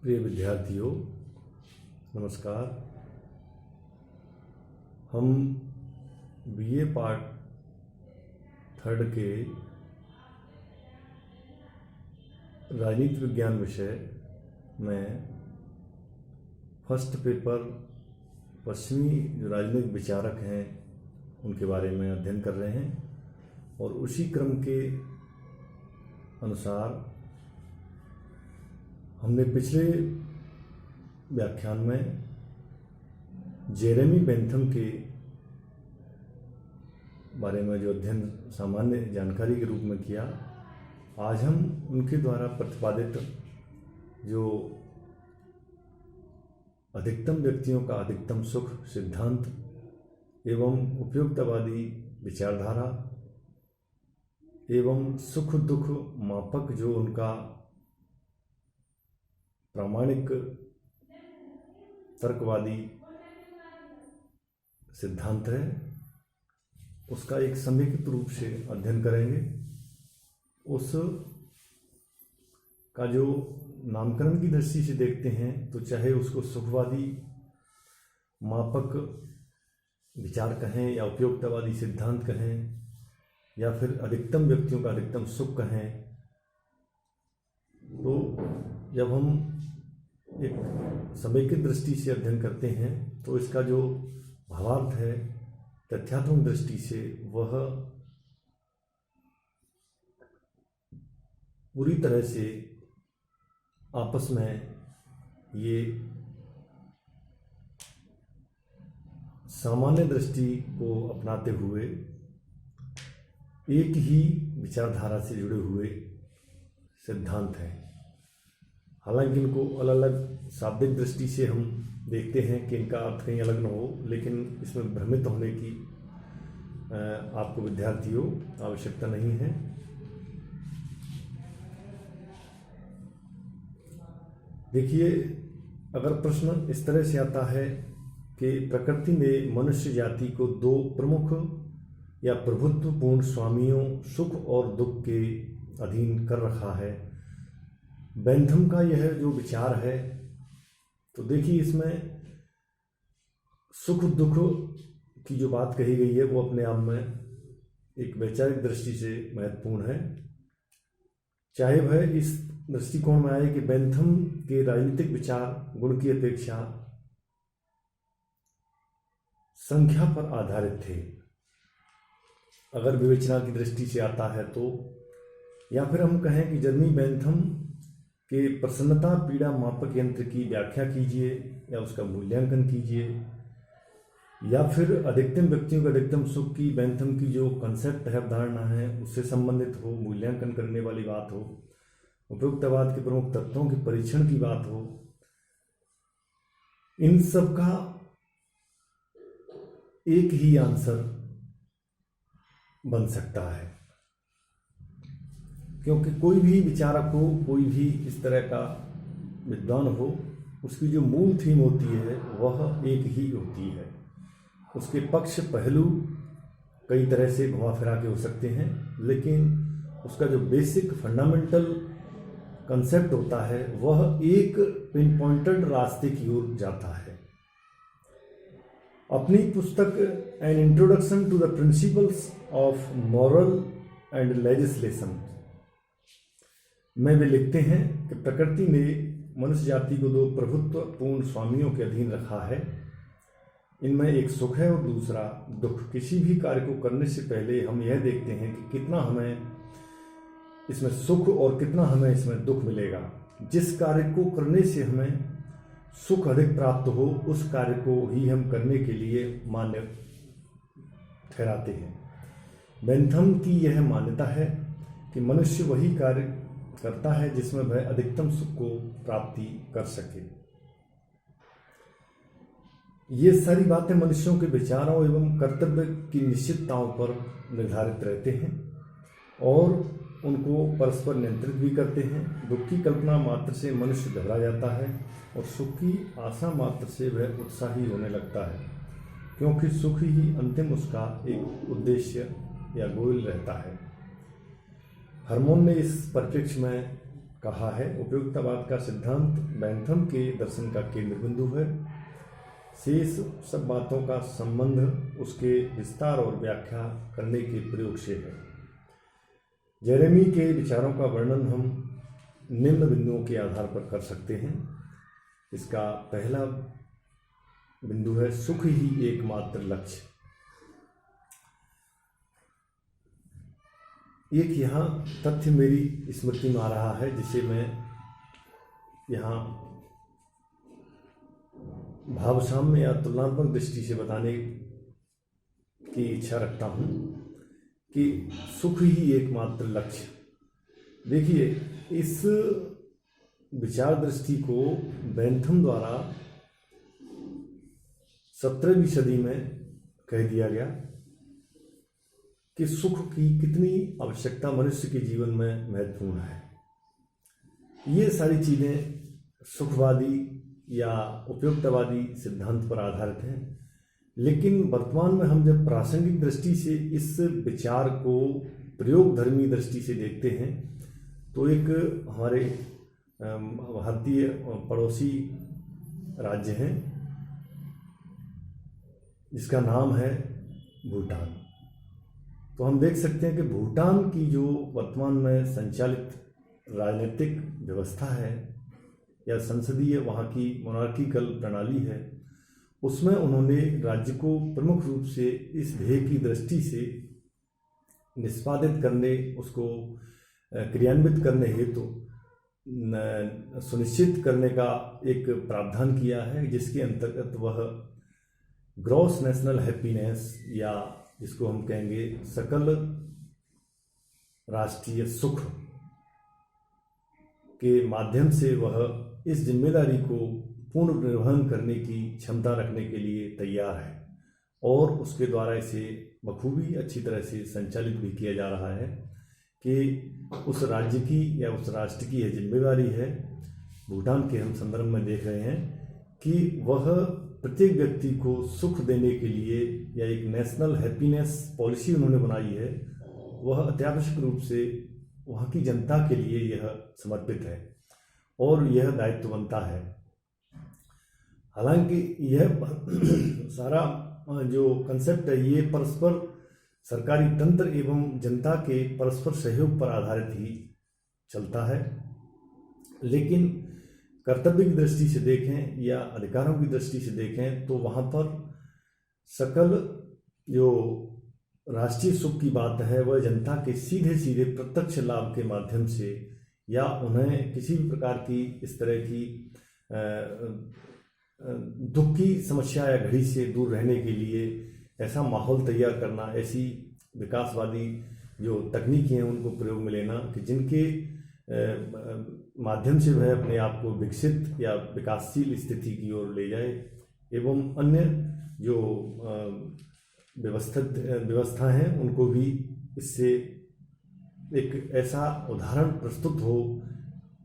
प्रिय विद्यार्थियों, नमस्कार। हम बीए पार्ट 3 के राजनीति विज्ञान विषय में फर्स्ट पेपर पश्चिमी जो राजनीतिक विचारक हैं उनके बारे में अध्ययन कर रहे हैं और उसी क्रम के अनुसार हमने पिछले व्याख्यान में जेरेमी बेंथम के बारे में जो अध्ययन सामान्य जानकारी के रूप में किया, आज हम उनके द्वारा प्रतिपादित जो अधिकतम व्यक्तियों का अधिकतम सुख सिद्धांत एवं उपयुक्तवादी विचारधारा एवं सुख दुख मापक जो उनका प्रामाणिक तर्कवादी सिद्धांत है, उसका एक समेकित रूप से अध्ययन करेंगे। उस का जो नामकरण की दृष्टि से देखते हैं तो चाहे उसको सुखवादी मापक विचार कहें या उपयोगितावादी सिद्धांत कहें या फिर अधिकतम व्यक्तियों का अधिकतम सुख कहें, तो जब हम एक समेकित दृष्टि से अध्ययन करते हैं तो इसका जो भावार्थ है तथ्यात्मक दृष्टि से वह पूरी तरह से आपस में ये सामान्य दृष्टि को अपनाते हुए एक ही विचारधारा से जुड़े हुए सिद्धांत हैं। हालांकि इनको अलग अलग शाब्दिक दृष्टि से हम देखते हैं कि इनका अर्थ कहीं अलग न हो, लेकिन इसमें भ्रमित होने की आपको विद्यार्थियों आवश्यकता नहीं है। देखिए, अगर प्रश्न इस तरह से आता है कि प्रकृति ने मनुष्य जाति को दो प्रमुख या प्रभुत्वपूर्ण स्वामियों सुख और दुख के अधीन कर रखा है, बेंथम का यह जो विचार है, तो देखिए इसमें सुख दुख की जो बात कही गई है वो अपने आप में एक वैचारिक दृष्टि से महत्वपूर्ण है। चाहे वह इस दृष्टिकोण में आए कि बेंथम के राजनीतिक विचार गुण की अपेक्षा संख्या पर आधारित थे, अगर विवेचना की दृष्टि से आता है तो, या फिर हम कहें कि जेरेमी बेंथम कि प्रसन्नता पीड़ा मापक यंत्र की व्याख्या कीजिए या उसका मूल्यांकन कीजिए, या फिर अधिकतम व्यक्तियों का अधिकतम सुख की बेंथम की जो कंसेप्ट है, अवधारणा है, उससे संबंधित हो, मूल्यांकन करने वाली बात हो, उपयुक्तवाद के प्रमुख तत्वों के परीक्षण की बात हो, इन सब का एक ही आंसर बन सकता है, क्योंकि कोई भी विचारक हो, कोई भी इस तरह का विद्वान हो, उसकी जो मूल थीम होती है वह एक ही होती है। उसके पक्ष पहलू कई तरह से घुमा फिरा के हो सकते हैं, लेकिन उसका जो बेसिक फंडामेंटल कंसेप्ट होता है वह एक पिन पॉइंटेड रास्ते की ओर जाता है। अपनी पुस्तक an introduction to the principles of moral and legislation में वे लिखते हैं कि प्रकृति ने मनुष्य जाति को दो प्रभुत्वपूर्ण स्वामियों के अधीन रखा है। इनमें एक सुख है और दूसरा दुख। किसी भी कार्य को करने से पहले हम यह देखते हैं कि कितना हमें इसमें सुख और कितना हमें इसमें दुख मिलेगा। जिस कार्य को करने से हमें सुख अधिक प्राप्त हो उस कार्य को ही हम करने के लिए मान्य ठहराते हैं। बेंथम की यह मान्यता है कि मनुष्य वही कार्य करता है जिसमें वह अधिकतम सुख को प्राप्ति कर सके। ये सारी बातें मनुष्यों के विचारों एवं कर्तव्य की निश्चितताओं पर निर्धारित रहते हैं और उनको परस्पर नियंत्रित भी करते हैं। दुख की कल्पना मात्र से मनुष्य घबरा जाता है और सुख की आशा मात्र से वह उत्साही होने लगता है, क्योंकि सुख ही अंतिम उसका एक उद्देश्य या गोल रहता है। हरमोन ने इस परिप्रेक्ष्य में कहा है। उपयोगितावाद का सिद्धांत बेंथम के दर्शन का केंद्र बिंदु है। शेष सब बातों का संबंध उसके विस्तार और व्याख्या करने के प्रयोग से है। जेरेमी के विचारों का वर्णन हम निम्न बिंदुओं के आधार पर कर सकते हैं। इसका पहला बिंदु है सुख ही एकमात्र लक्ष्य। एक यहाँ तथ्य मेरी स्मृति में आ रहा है जिसे मैं यहाँ भावसाम्य या तुलनात्मक दृष्टि से बताने की इच्छा रखता हूँ कि सुख ही एकमात्र लक्ष्य। देखिए, इस विचार दृष्टि को बेंथम द्वारा 17वीं सदी में कह दिया गया कि सुख की कितनी आवश्यकता मनुष्य के जीवन में महत्वपूर्ण है। ये सारी चीज़ें सुखवादी या उपयोगितावादी सिद्धांत पर आधारित हैं, लेकिन वर्तमान में हम जब प्रासंगिक दृष्टि से इस विचार को प्रयोगधर्मी दृष्टि से देखते हैं तो एक हमारे भारतीय पड़ोसी राज्य है जिसका नाम है भूटान। तो हम देख सकते हैं कि भूटान की जो वर्तमान में संचालित राजनीतिक व्यवस्था है या संसदीय वहाँ की मोनार्किकल प्रणाली है, उसमें उन्होंने राज्य को प्रमुख रूप से इस ध्येय की दृष्टि से निष्पादित करने, उसको क्रियान्वित करने हेतु सुनिश्चित करने का एक प्रावधान किया है, जिसके अंतर्गत वह ग्रॉस नेशनल हैप्पीनेस या जिसको हम कहेंगे सकल राष्ट्रीय सुख के माध्यम से वह इस जिम्मेदारी को पूर्ण निर्वहन करने की क्षमता रखने के लिए तैयार है और उसके द्वारा इसे बखूबी अच्छी तरह से संचालित भी किया जा रहा है कि उस राज्य की या उस राष्ट्र की यह जिम्मेदारी है। भूटान के हम संदर्भ में देख रहे हैं कि वह प्रत्येक व्यक्ति को सुख देने के लिए या एक नेशनल हैप्पीनेस पॉलिसी उन्होंने बनाई है, वह अत्यावश्यक रूप से वहाँ की जनता के लिए यह समर्पित है और यह दायित्व बनता है। हालांकि यह सारा जो कंसेप्ट है ये परस्पर सरकारी तंत्र एवं जनता के परस्पर सहयोग पर आधारित ही चलता है, लेकिन कर्तव्य की दृष्टि से देखें या अधिकारों की दृष्टि से देखें तो वहाँ पर सकल जो राष्ट्रीय सुख की बात है वह जनता के सीधे सीधे प्रत्यक्ष लाभ के माध्यम से या उन्हें किसी भी प्रकार की इस तरह की दुख की समस्या या घड़ी से दूर रहने के लिए ऐसा माहौल तैयार करना, ऐसी विकासवादी जो तकनीकी हैं उनको प्रयोग में लेना कि जिनके माध्यम से वह अपने आप को विकसित या विकासशील स्थिति की ओर ले जाए एवं अन्य जो व्यवस्था हैं उनको भी इससे एक ऐसा उदाहरण प्रस्तुत हो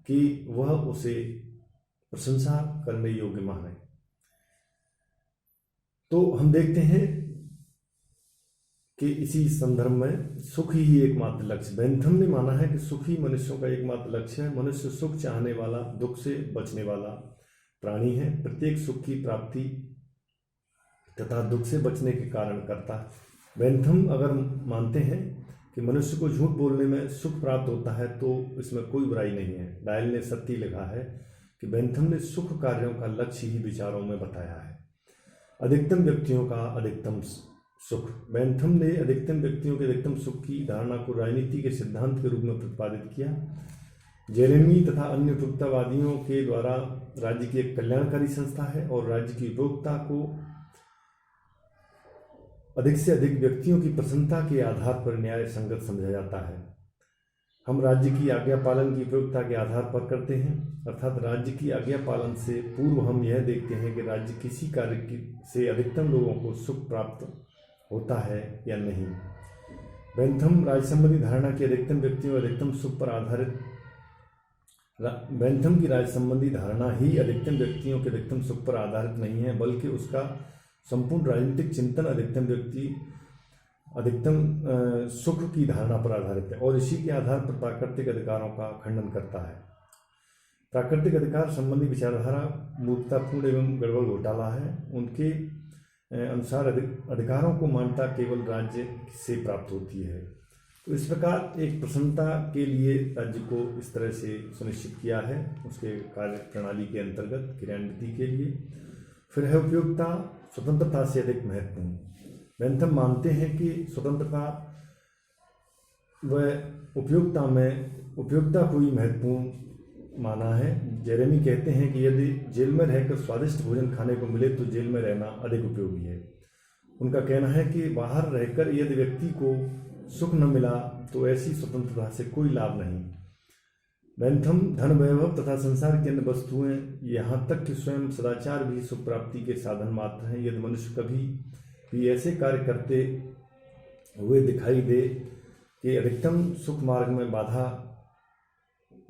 कि वह उसे प्रशंसा करने योग्य माने। तो हम देखते हैं कि इसी संदर्भ में सुख ही एकमात्र लक्ष्य। बेंथम ने माना है कि सुख ही मनुष्यों का एकमात्र लक्ष्य है। मनुष्य सुख चाहने वाला, दुख से बचने वाला प्राणी है। प्रत्येक सुख की प्राप्ति तथा दुख से बचने के कारण करता है। बेंथम अगर मानते हैं कि मनुष्य को झूठ बोलने में सुख प्राप्त होता है तो इसमें कोई बुराई नहीं है। डायल ने सत्य लिखा है कि बेंथम ने सुख कार्यों का लक्ष्य ही विचारों में बताया है। अधिकतम व्यक्तियों का अधिकतम सुख। बेंथम ने अधिकतम व्यक्तियों के अधिकतम सुख की धारणा को राजनीति के सिद्धांत के रूप में प्रतिपादित किया। जेरेमी तथा अन्य उपयोगितावादियों के द्वारा राज्य की एक कल्याणकारी संस्था है और राज्य की उपयोगिता को अधिक से अधिक व्यक्तियों की प्रसन्नता के आधार पर न्याय संगत समझा जाता है। हम राज्य की आज्ञा पालन की उपयोगिता के आधार पर करते हैं, अर्थात राज्य की आज्ञा पालन से पूर्व हम यह देखते हैं कि राज्य किसी कार्य से अधिकतम लोगों को सुख प्राप्त होता है या नहीं। बेंथम राज्य संबंधी धारणा की अधिकतम व्यक्तियों अधिकतम सुख पर आधारित बेंथम की राज्य संबंधी धारणा ही अधिकतम व्यक्तियों के अधिकतम सुख पर आधारित नहीं है, बल्कि उसका संपूर्ण राजनीतिक चिंतन अधिकतम व्यक्ति अधिकतम सुख की धारणा पर आधारित है और इसी के आधार पर प्राकृतिक अधिकारों का खंडन करता है। प्राकृतिक अधिकार संबंधी विचारधारा मूर्खतापूर्ण एवं गड़बड़ घोटाला है। उनके अनुसार अधिकारों को मान्यता केवल राज्य से प्राप्त होती है। तो इस प्रकार एक प्रसन्नता के लिए राज्य को इस तरह से सुनिश्चित किया है उसके कार्य प्रणाली के अंतर्गत क्रियान्विति के लिए। फिर है उपयोगिता स्वतंत्रता से अधिक महत्वपूर्ण। बेंथम मानते हैं कि स्वतंत्रता व उपयोगिता को ही महत्वपूर्ण माना है। जेरेमी कहते हैं कि यदि जेल में रहकर स्वादिष्ट भोजन खाने को मिले तो जेल में रहना अधिक उपयोगी है। उनका कहना है कि बाहर रहकर यदि व्यक्ति को सुख न मिला तो ऐसी स्वतंत्रता से कोई लाभ नहीं। बेंथम धन वैभव तथा संसार की अन्य वस्तुएं यहाँ तक कि स्वयं सदाचार भी सुख प्राप्ति के साधन मात्र हैं। यदि मनुष्य कभी भी ऐसे कार्य करते हुए दिखाई दे कि अधिकतम सुख मार्ग में बाधा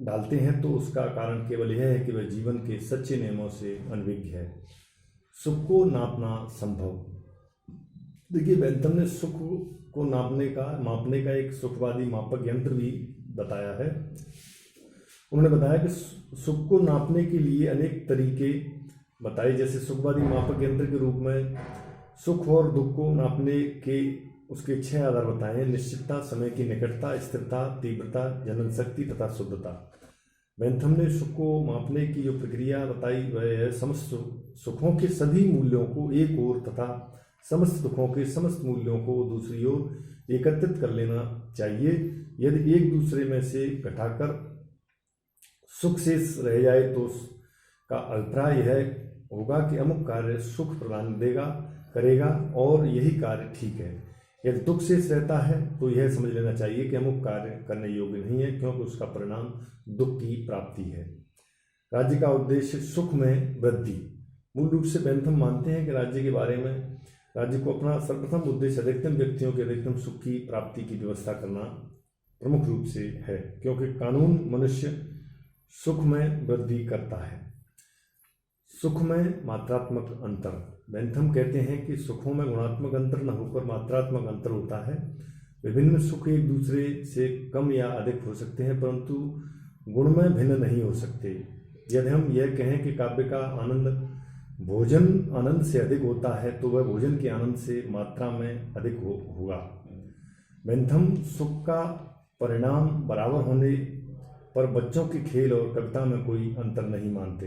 डालते हैं तो उसका कारण केवल यह है कि वह जीवन के सच्चे नियमों से अनभिज्ञ है। सुख को नापना संभव। देखिए, बेंथम ने सुख को मापने का एक सुखवादी मापक यंत्र भी बताया है। उन्होंने बताया कि सुख को नापने के लिए अनेक तरीके बताए, जैसे सुखवादी मापक यंत्र के रूप में सुख और दुख को नापने के उसके 6 आधार बताए हैं। निश्चितता, समय की निकटता, स्थिरता, तीव्रता, जनन शक्ति तथा शुद्धता। बेंथम ने सुख को मापने की जो प्रक्रिया बताई वह है समस्त सुखों के सभी मूल्यों को एक ओर तथा समस्त दुखों के समस्त मूल्यों को दूसरी ओर एकत्रित कर लेना चाहिए। यदि एक दूसरे में से घटाकर सुख शेष रह जाए तो उसका अभिप्राय यह होगा कि अमुक कार्य सुख प्रदान करेगा और यही कार्य ठीक है। यदि दुख शेष रहता है तो यह समझ लेना चाहिए कि अमुक कार्य करने योग्य नहीं है, क्योंकि उसका परिणाम दुख की प्राप्ति है। राज्य का उद्देश्य सुख में वृद्धि। मूल रूप से बेंथम मानते हैं कि राज्य के बारे में राज्य को अपना सर्वप्रथम उद्देश्य अधिकतम व्यक्तियों के अधिकतम सुख की प्राप्ति की व्यवस्था करना प्रमुख रूप से है, क्योंकि कानून मनुष्य सुख में वृद्धि करता है। सुख में मात्रात्मक अंतर। बेंथम कहते हैं कि सुखों में गुणात्मक अंतर न होकर मात्रात्मक अंतर होता है। विभिन्न सुख एक दूसरे से कम या अधिक हो सकते हैं, परंतु गुण में भिन्न नहीं हो सकते। यदि हम यह कहें कि काव्य का आनंद भोजन आनंद से अधिक होता है तो वह भोजन के आनंद से मात्रा में अधिक होगा। बेंथम सुख का परिणाम बराबर होने पर बच्चों के खेल और कविता में कोई अंतर नहीं मानते।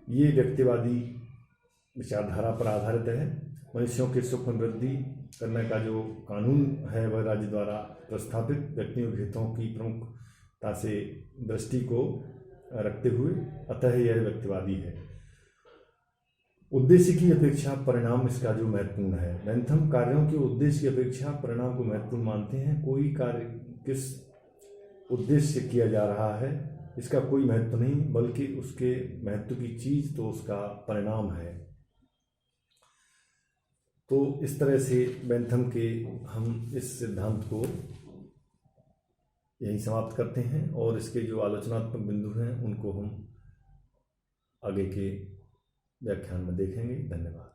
ये व्यक्तिवादी विचारधारा पर आधारित है। मनुष्यों के सुख में वृद्धि करने का जो कानून है वह राज्य द्वारा प्रस्थापित व्यक्तियों के हितों की प्रमुखता से दृष्टि को रखते हुए, अतः यह व्यक्तिवादी है। उद्देश्य की अपेक्षा परिणाम इसका जो महत्वपूर्ण है। बेंथम कार्यों के उद्देश्य की अपेक्षा परिणाम को महत्वपूर्ण मानते हैं। कोई कार्य किस उद्देश्य से किया जा रहा है इसका कोई महत्व नहीं, बल्कि उसके महत्व की चीज तो उसका परिणाम है। तो इस तरह से बेंथम के हम इस सिद्धांत को यहीं समाप्त करते हैं और इसके जो आलोचनात्मक बिंदु हैं उनको हम आगे के व्याख्यान में देखेंगे। धन्यवाद।